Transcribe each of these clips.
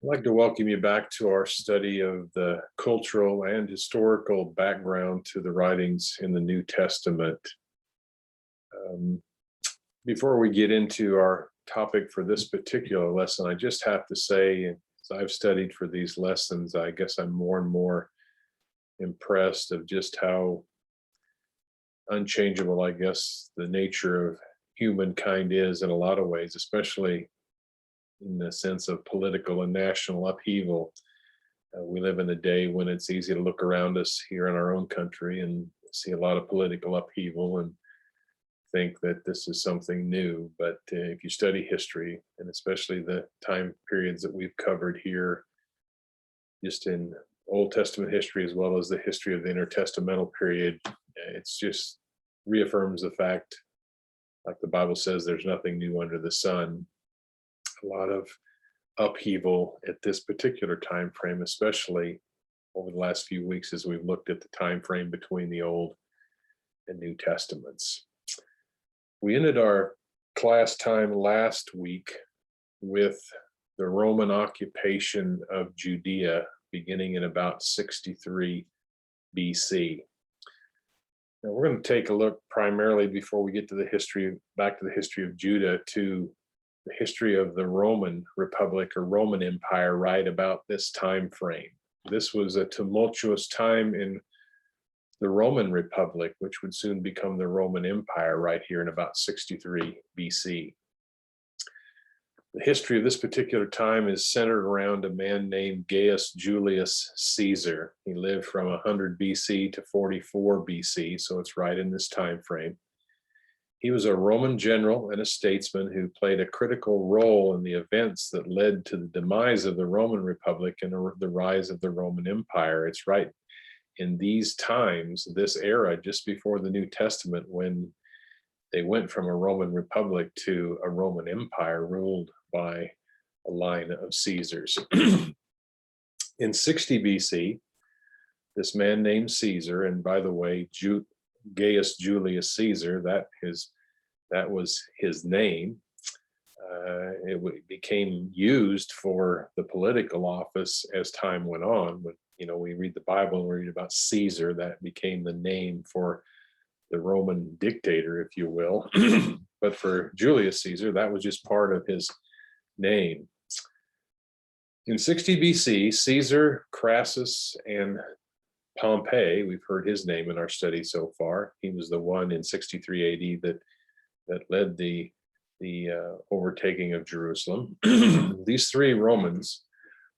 I'd like to welcome you back to our study of the cultural and historical background to the writings in the New Testament. Um, Before we get into our topic for this particular lesson, I just have to say, as I've studied for these lessons, I guess I'm more and more impressed of just how unchangeable, I guess, the nature of humankind is in a lot of ways, especially in the sense of political and national upheaval. We live in a day when it's easy to look around us here in our own country and see a lot of political upheaval and think that this is something new. But if you study history, and especially the time periods that we've covered here, just in Old Testament history as well as the history of the intertestamental period, it's just reaffirms the fact, like the Bible says, there's nothing new under the sun. A lot of upheaval at this particular time frame, especially over the last few weeks as we've looked at the time frame between the Old and New Testaments. We ended our class time last week with the Roman occupation of Judea beginning in about 63 BC. Now we're going to take a look primarily, before we get to the history, back to the history of Judah, to the history of the Roman Republic or Roman Empire right about this time frame. This was a tumultuous time in the Roman Republic, which would soon become the Roman Empire right here in about 63 BC. The history of this particular time is centered around a man named Gaius Julius Caesar. He lived from 100 BC to 44 BC, so it's right in this time frame. He was a Roman general and a statesman who played a critical role in the events that led to the demise of the Roman Republic and the rise of the Roman Empire. It's right in these times, this era, just before the New Testament, when they went from a Roman Republic to a Roman Empire ruled by a line of Caesars. In 60 BC, this man named Caesar, and by the way, Gaius Julius Caesar, that was his name. It became used for the political office as time went on. When we read the Bible and we read about Caesar, that became the name for the Roman dictator, if you will. But for Julius Caesar, that was just part of his name. In 60 BC, Caesar, Crassus, and Pompey, we've heard his name in our study so far. He was the one in 63 AD that led the overtaking of Jerusalem. These three Romans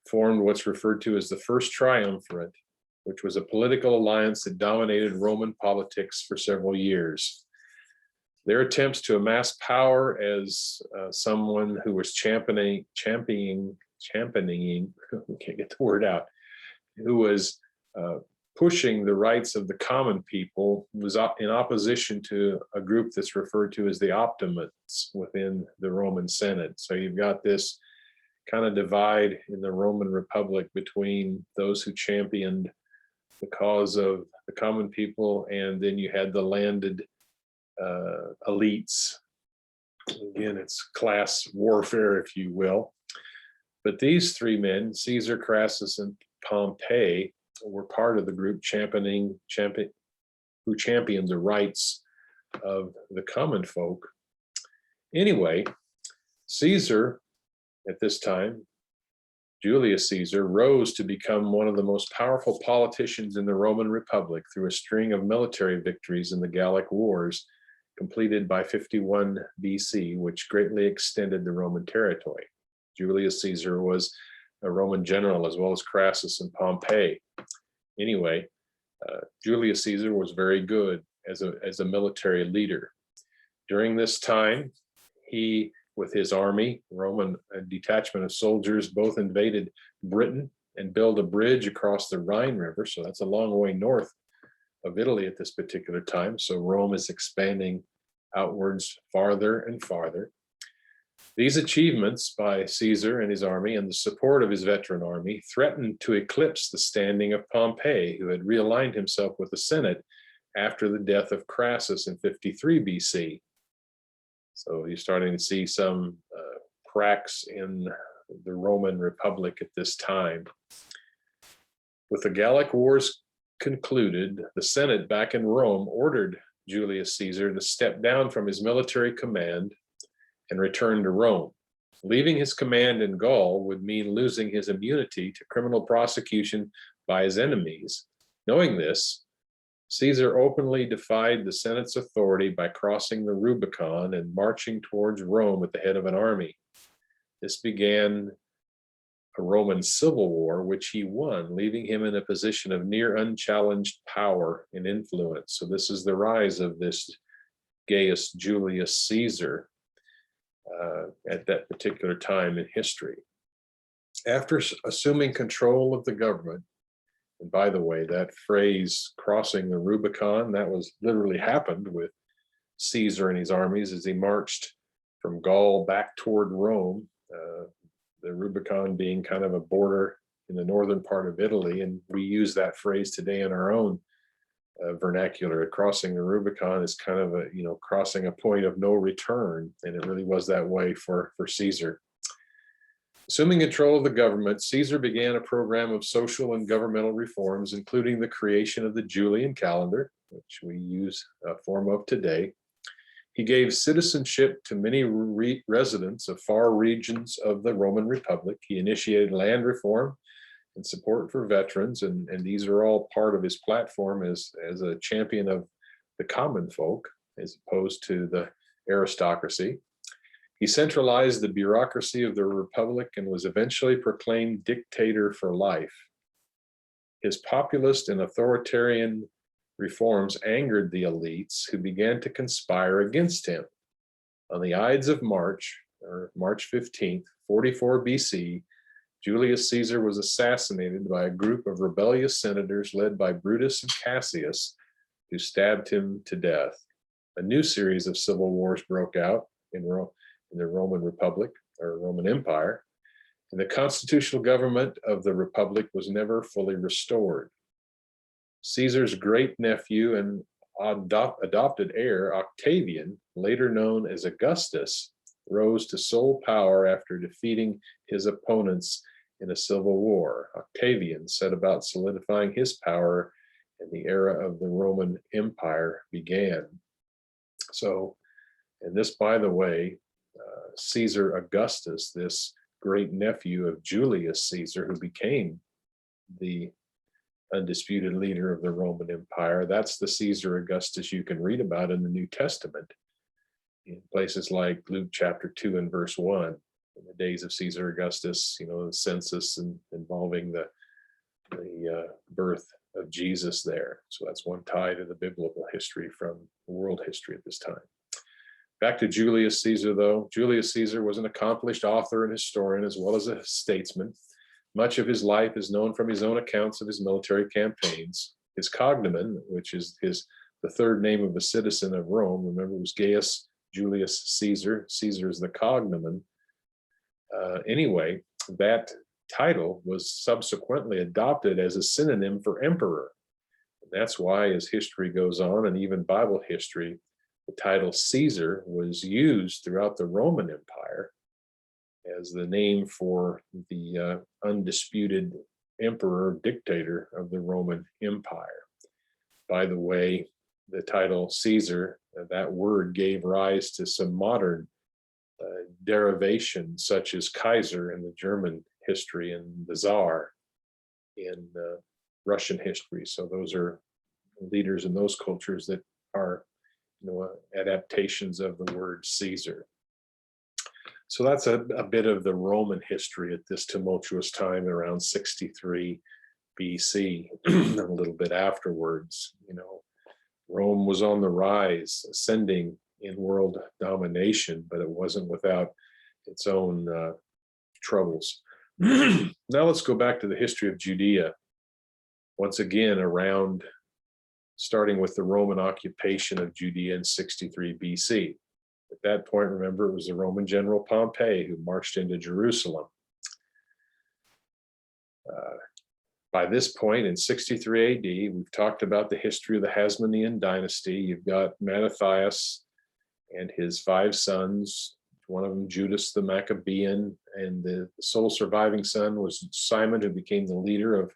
formed what's referred to as the First Triumvirate, which was a political alliance that dominated Roman politics for several years. Their attempts to amass power as someone who was championing, can't get the word out, who was pushing the rights of the common people, was in opposition to a group that's referred to as the Optimates within the Roman Senate. So you've got this kind of divide in the Roman Republic between those who championed the cause of the common people, and then you had the landed elites. Again, it's class warfare, if you will. But these three men, Caesar, Crassus, and Pompey, were part of the group who championed the rights of the common folk. Anyway, Caesar, at this time, Julius Caesar, rose to become one of the most powerful politicians in the Roman Republic through a string of military victories in the Gallic Wars, completed by 51 BC, which greatly extended the Roman territory. Julius Caesar was a Roman general as well as Crassus and Pompey. Anyway, Julius Caesar was very good as a military leader. During this time, he, with his army, Roman detachment of soldiers, both invaded Britain and built a bridge across the Rhine River. So that's a long way north of Italy at this particular time. So Rome is expanding outwards farther and farther. These achievements by Caesar and his army and the support of his veteran army threatened to eclipse the standing of Pompey, who had realigned himself with the Senate after the death of Crassus in 53 BC. So you're starting to see some cracks in the Roman Republic at this time. With the Gallic Wars concluded, the Senate back in Rome ordered Julius Caesar to step down from his military command and return to Rome. Leaving his command in Gaul would mean losing his immunity to criminal prosecution by his enemies. Knowing this, Caesar openly defied the Senate's authority by crossing the Rubicon and marching towards Rome at the head of an army. This began a Roman civil war, which he won, leaving him in a position of near unchallenged power and influence. So this is the rise of this Gaius Julius Caesar at that particular time in history. After assuming control of the government, and by the way, that phrase, crossing the Rubicon, that was literally happened with Caesar and his armies as he marched from Gaul back toward Rome, the Rubicon being kind of a border in the northern part of Italy. And we use that phrase today in our own vernacular. Crossing the Rubicon is kind of a, crossing a point of no return. And it really was that way for Caesar. Assuming control of the government, Caesar began a program of social and governmental reforms, including the creation of the Julian calendar, which we use a form of today. He gave citizenship to many residents of far regions of the Roman Republic. He initiated land reform and support for veterans, and these are all part of his platform as a champion of the common folk, as opposed to the aristocracy. He centralized the bureaucracy of the Republic and was eventually proclaimed dictator for life. His populist and authoritarian reforms angered the elites, who began to conspire against him. On the Ides of March, or March 15th, 44 BC, Julius Caesar was assassinated by a group of rebellious senators led by Brutus and Cassius, who stabbed him to death. A new series of civil wars broke out in the Roman Republic, or Roman Empire, and the constitutional government of the Republic was never fully restored. Caesar's great-nephew and adopted heir, Octavian, later known as Augustus, rose to sole power after defeating his opponents in a civil war. Octavian set about solidifying his power, and the era of the Roman Empire began. So, and this, by the way, Caesar Augustus, this great nephew of Julius Caesar, who became the undisputed leader of the Roman Empire, that's the Caesar Augustus you can read about in the New Testament, in places like Luke chapter 2 and verse 1, in the days of Caesar Augustus, the census and involving the birth of Jesus there. So that's one tie to the biblical history from world history at this time. Back to Julius Caesar, though. Julius Caesar was an accomplished author and historian, as well as a statesman. Much of his life is known from his own accounts of his military campaigns. His cognomen, which is the third name of a citizen of Rome, remember, it was Gaius Julius Caesar. Caesar is the cognomen. Anyway, that title was subsequently adopted as a synonym for emperor. And that's why, as history goes on, and even Bible history, the title Caesar was used throughout the Roman Empire as the name for the undisputed emperor, dictator of the Roman Empire. By the way, the title Caesar, that word gave rise to some modern derivations, such as Kaiser in the German history and the Tsar in Russian history. So those are leaders in those cultures that are adaptations of the word Caesar. So that's a bit of the Roman history at this tumultuous time around 63 BC, and a little bit afterwards. Rome was on the rise, ascending in world domination, but it wasn't without its own troubles. Now let's go back to the history of Judea. Once again, starting with the Roman occupation of Judea in 63 BC. At that point, remember, it was the Roman general Pompey who marched into Jerusalem. By this point in 63 AD, we've talked about the history of the Hasmonean dynasty. You've got Mattathias and his 5 sons, one of them Judas the Maccabean, and the sole surviving son was Simon, who became the leader of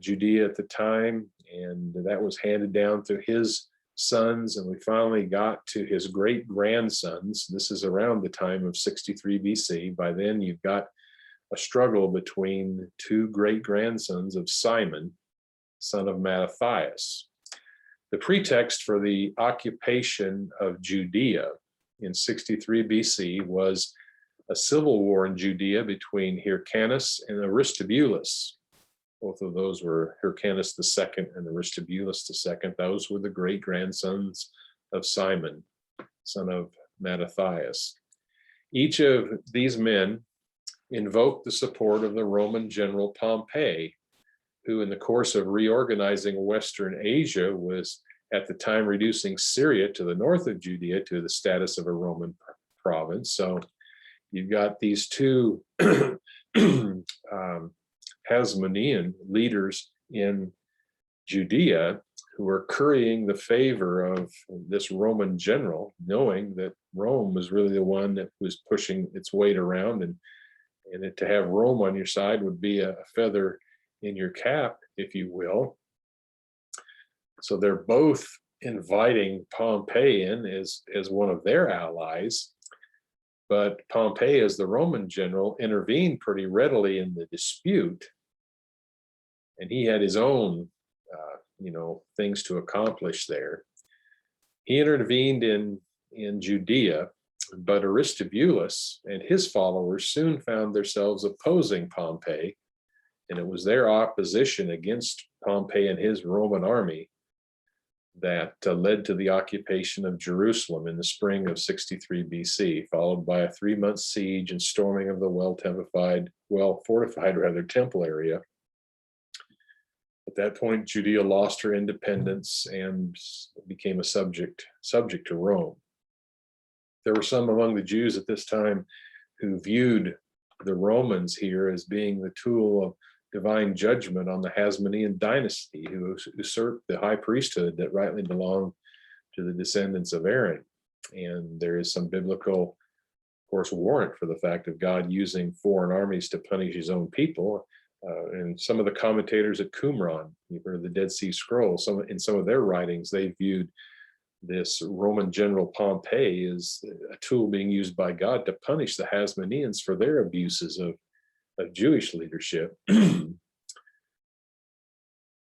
Judea at the time, and that was handed down to his sons, and we finally got to his great grandsons. This is around the time of 63 BC. By then, you've got a struggle between two great grandsons of Simon, son of Mattathias. The pretext for the occupation of Judea in 63 BC was a civil war in Judea between Hyrcanus and Aristobulus. Both of those were Hyrcanus II and Aristobulus II. Those were the great grandsons of Simon, son of Mattathias. Each of these men invoked the support of the Roman general Pompey, who in the course of reorganizing Western Asia was at the time reducing Syria to the north of Judea to the status of a Roman province. So you've got these two Hasmonean leaders in Judea who are currying the favor of this Roman general, knowing that Rome was really the one that was pushing its weight around, and to have Rome on your side would be a feather in your cap, if you will. So they're both inviting Pompey in as one of their allies, but Pompey, as the Roman general, intervened pretty readily in the dispute, and he had his own, things to accomplish there. He intervened in Judea, but Aristobulus and his followers soon found themselves opposing Pompey, and it was their opposition against Pompey and his Roman army that led to the occupation of Jerusalem in the spring of 63 BC, followed by a 3-month siege and storming of the well-fortified temple area. At that point, Judea lost her independence and became a subject to Rome. There were some among the Jews at this time who viewed the Romans here as being the tool of divine judgment on the Hasmonean dynasty, who usurped the high priesthood that rightly belonged to the descendants of Aaron. And there is some biblical, of course, warrant for the fact of God using foreign armies to punish his own people. And some of the commentators at Qumran, you've heard of the Dead Sea Scrolls, in some of their writings, they viewed this Roman general Pompey as a tool being used by God to punish the Hasmoneans for their abuses of Jewish leadership.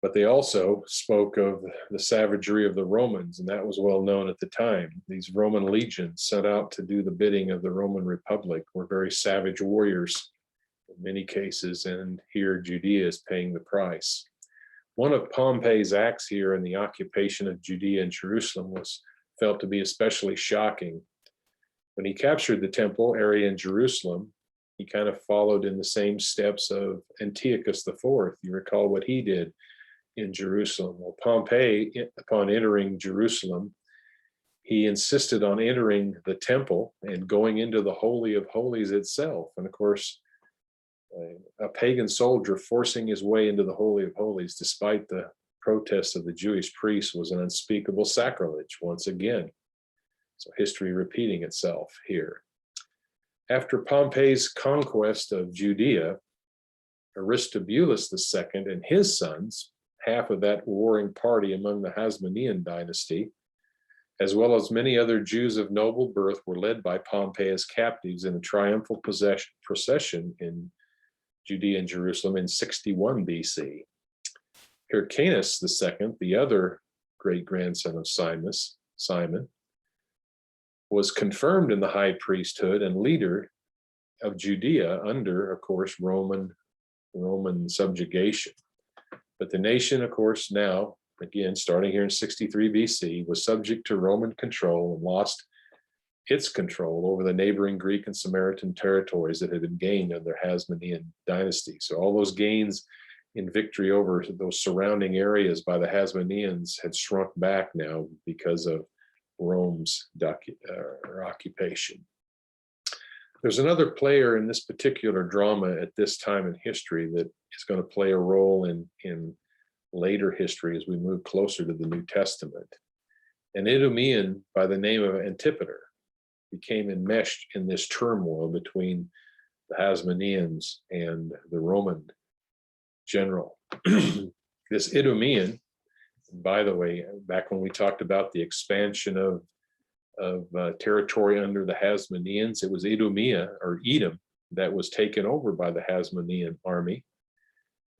But they also spoke of the savagery of the Romans, and that was well known at the time. These Roman legions sent out to do the bidding of the Roman Republic were very savage warriors in many cases, and here Judea is paying the price. One of Pompey's acts here in the occupation of Judea and Jerusalem was felt to be especially shocking. When he captured the temple area in Jerusalem, he kind of followed in the same steps of Antiochus IV. You recall what he did in Jerusalem. Well, Pompey, upon entering Jerusalem, he insisted on entering the temple and going into the Holy of Holies itself. And of course, a pagan soldier forcing his way into the Holy of Holies, despite the protests of the Jewish priests, was an unspeakable sacrilege once again. So history repeating itself here. After Pompey's conquest of Judea, Aristobulus II and his sons, half of that warring party among the Hasmonean dynasty, as well as many other Jews of noble birth, were led by Pompey as captives in a triumphal procession in Judea and Jerusalem in 61 BC. Hyrcanus II, the other great-grandson of Simon, was confirmed in the high priesthood and leader of Judea under, of course, Roman subjugation. But the nation, of course, now, again, starting here in 63 BC, was subject to Roman control and lost its control over the neighboring Greek and Samaritan territories that had been gained under Hasmonean dynasty. So all those gains in victory over those surrounding areas by the Hasmoneans had shrunk back now because of Rome's occupation. There's another player in this particular drama at this time in history that is going to play a role in later history as we move closer to the New Testament. An Idumean by the name of Antipater became enmeshed in this turmoil between the Hasmoneans and the Roman general. This Idumean, by the way, back when we talked about the expansion of territory under the Hasmoneans, it was Idumea or Edom that was taken over by the Hasmonean army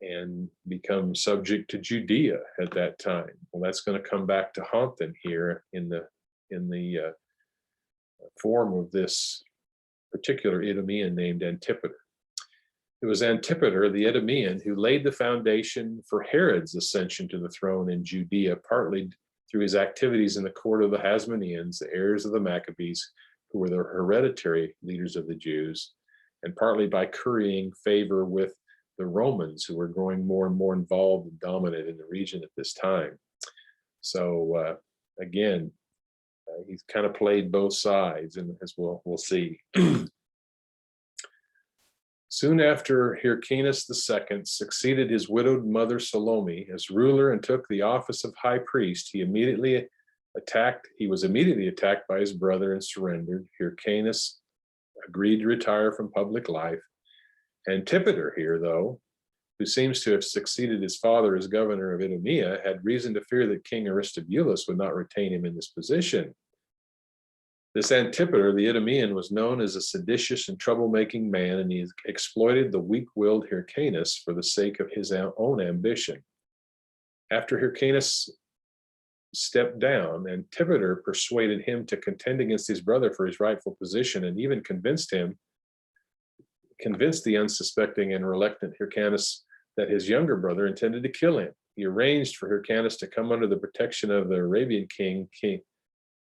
and become subject to Judea at that time. Well, that's going to come back to haunt them here in the form of this particular Idumean named Antipater. It was Antipater, the Idumean, who laid the foundation for Herod's ascension to the throne in Judea, partly through his activities in the court of the Hasmoneans, the heirs of the Maccabees, who were the hereditary leaders of the Jews, and partly by currying favor with the Romans, who were growing more and more involved and dominant in the region at this time. So again, he's kind of played both sides, and as we'll see. Soon after Hyrcanus II succeeded his widowed mother Salome as ruler and took the office of high priest, he was immediately attacked by his brother and surrendered. Hyrcanus agreed to retire from public life. Antipater here, though, who seems to have succeeded his father as governor of Idumea, had reason to fear that King Aristobulus would not retain him in this position. This Antipater, the Idumean, was known as a seditious and troublemaking man, and he exploited the weak-willed Hyrcanus for the sake of his own ambition. After Hyrcanus stepped down, Antipater persuaded him to contend against his brother for his rightful position, and even convinced the unsuspecting and reluctant Hyrcanus that his younger brother intended to kill him. He arranged for Hyrcanus to come under the protection of the Arabian king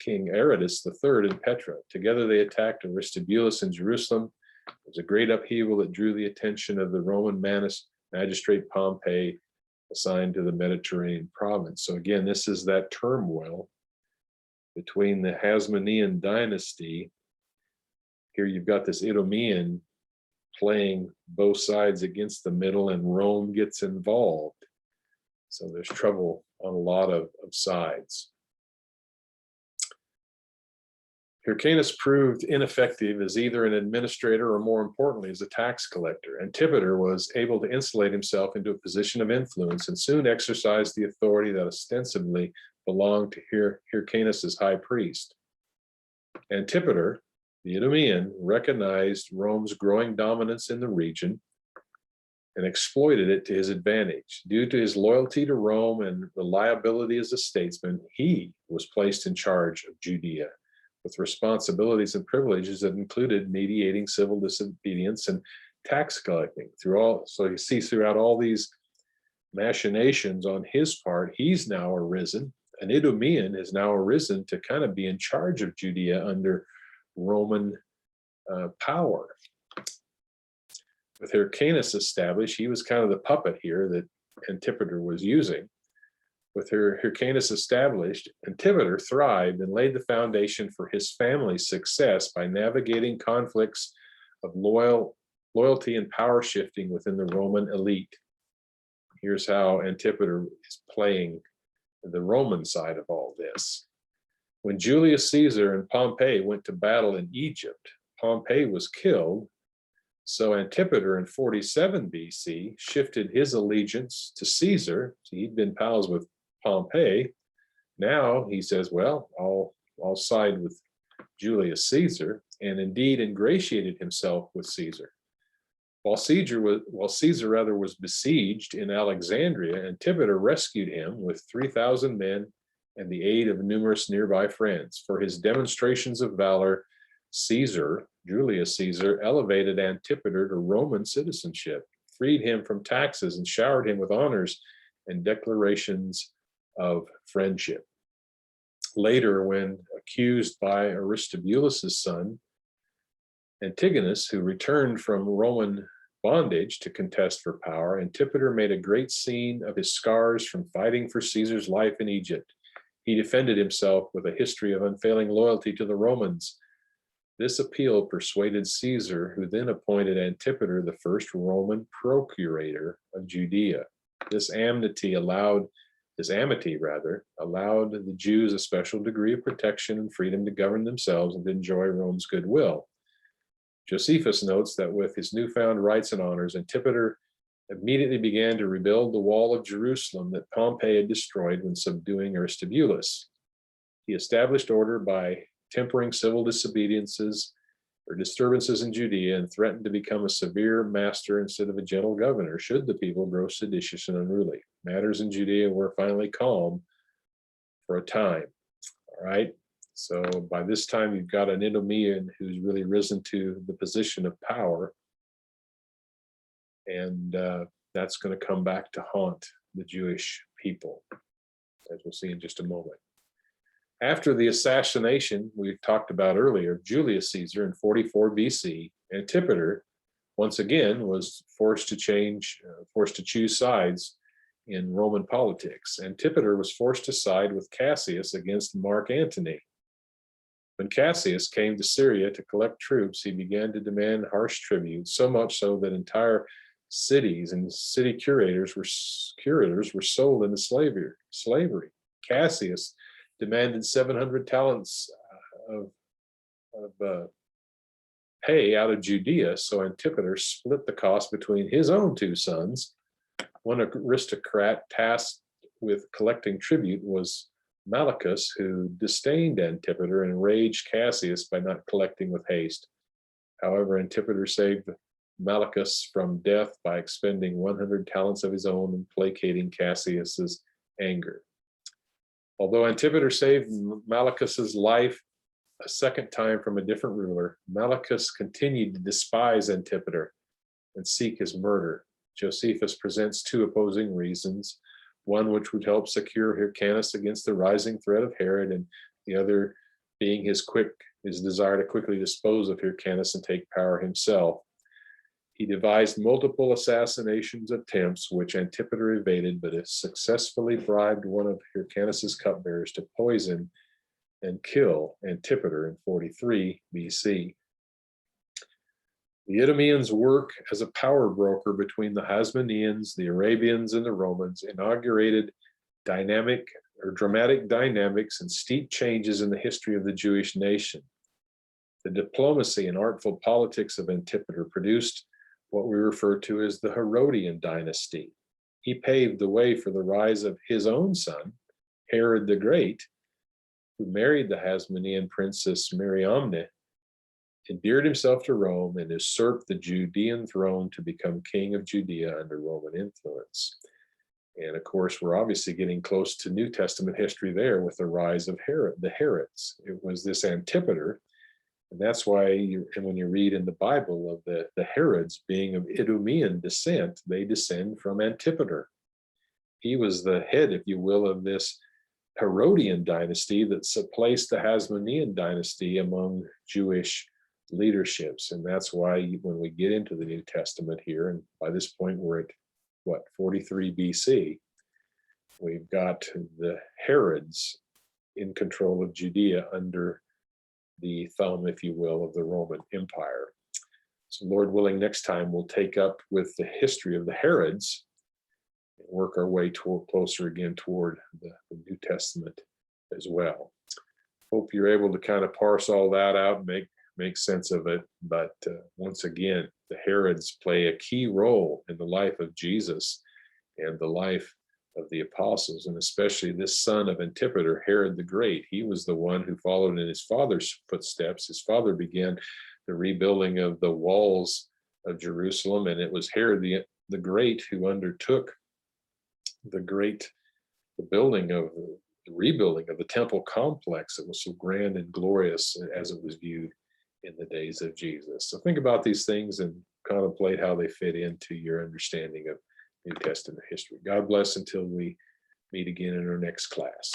Aradus III in Petra. Together they attacked Aristobulus in Jerusalem. It was a great upheaval that drew the attention of the Roman magistrate Pompey, assigned to the Mediterranean province. So again, this is that turmoil between the Hasmonean dynasty. Here you've got this Idumean playing both sides against the middle, and Rome gets involved. So there's trouble on a lot of sides. Hyrcanus proved ineffective as either an administrator or, more importantly, as a tax collector. Antipater was able to insulate himself into a position of influence and soon exercised the authority that ostensibly belonged to Hyrcanus's high priest. Antipater, the Idumean, recognized Rome's growing dominance in the region and exploited it to his advantage. Due to his loyalty to Rome and reliability as a statesman, he was placed in charge of Judea, with responsibilities and privileges that included mediating civil disobedience and tax collecting. So you see throughout all these machinations on his part, he's now arisen. An Idumean has now arisen to kind of be in charge of Judea under Roman power. With Hyrcanus established, he was kind of the puppet here that Antipater was using. With Hyrcanus established, Antipater thrived and laid the foundation for his family's success by navigating conflicts of loyalty and power shifting within the Roman elite. Here's how Antipater is playing the Roman side of all this. When Julius Caesar and Pompey went to battle in Egypt, Pompey was killed. So Antipater in 47 BC shifted his allegiance to Caesar. So he'd been pals with Pompey. Now he says, well, I'll side with Julius Caesar, and indeed ingratiated himself with Caesar. While Caesar was besieged in Alexandria, Antipater rescued him with 3,000 men and the aid of numerous nearby friends. For his demonstrations of valor, Julius Caesar, elevated Antipater to Roman citizenship, freed him from taxes, and showered him with honors and declarations of friendship. Later, when accused by Aristobulus's son, Antigonus, who returned from Roman bondage to contest for power, Antipater made a great scene of his scars from fighting for Caesar's life in Egypt. He defended himself with a history of unfailing loyalty to the Romans. This appeal persuaded Caesar, who then appointed Antipater the first Roman procurator of Judea. This amnesty allowed This amity, rather, allowed the Jews a special degree of protection and freedom to govern themselves and to enjoy Rome's goodwill. Josephus notes that with his newfound rights and honors, Antipater immediately began to rebuild the wall of Jerusalem that Pompey had destroyed when subduing Aristobulus. He established order by tempering civil disobediences or disturbances in Judea and threatened to become a severe master instead of a gentle governor should the people grow seditious and unruly. Matters in Judea were finally calm for a time. All right. So by this time, you've got an Idumean who's really risen to the position of power. And that's going to come back to haunt the Jewish people, as we'll see in just a moment. After the assassination we talked about earlier of Julius Caesar in 44 BC, Antipater once again was forced to choose sides in Roman politics. Antipater was forced to side with Cassius against Mark Antony. When Cassius came to Syria to collect troops, he began to demand harsh tribute, so much so that entire cities and city curators were sold into slavery. Cassius demanded 700 talents of pay out of Judea, so Antipater split the cost between his own two sons. One aristocrat tasked with collecting tribute was Malichus, who disdained Antipater and enraged Cassius by not collecting with haste. However, Antipater saved Malichus from death by expending 100 talents of his own and placating Cassius's anger. Although Antipater saved Malichus's life a second time from a different ruler, Malichus continued to despise Antipater and seek his murder. Josephus presents two opposing reasons, one which would help secure Hyrcanus against the rising threat of Herod, and the other being his desire to quickly dispose of Hyrcanus and take power himself. He devised multiple assassination attempts, which Antipater evaded, but successfully bribed one of Hyrcanus's cupbearers to poison and kill Antipater in 43 BC. The Idumeans' work as a power broker between the Hasmoneans, the Arabians, and the Romans inaugurated dramatic dynamics and steep changes in the history of the Jewish nation. The diplomacy and artful politics of Antipater produced what we refer to as the Herodian dynasty. He paved the way for the rise of his own son, Herod the Great, who married the Hasmonean princess Mariamne, endeared himself to Rome, and usurped the Judean throne to become king of Judea under Roman influence. And of course, we're obviously getting close to New Testament history there with the rise of the Herods. It was this Antipater. And that's why when you read in the Bible of the Herods being of Idumean descent, they descend from Antipater. He was the head, if you will, of this Herodian dynasty that placed the Hasmonean dynasty among Jewish leaderships. And that's why when we get into the New Testament here, and by this point we're at 43 BC, we've got the Herods in control of Judea under the thumb, if you will, of the Roman Empire. So Lord willing, next time we'll take up with the history of the Herods and work our way closer again toward the New Testament as well. Hope you're able to kind of parse all that out and make sense of it. But once again, the Herods play a key role in the life of Jesus and the life of the apostles, and especially this son of Antipater, Herod the Great. He was the one who followed in his father's footsteps. His father began the rebuilding of the walls of Jerusalem, and it was Herod the Great who undertook the rebuilding of the temple complex that was so grand and glorious as it was viewed in the days of Jesus. So think about these things and contemplate how they fit into your understanding of New Testament history. God bless until we meet again in our next class.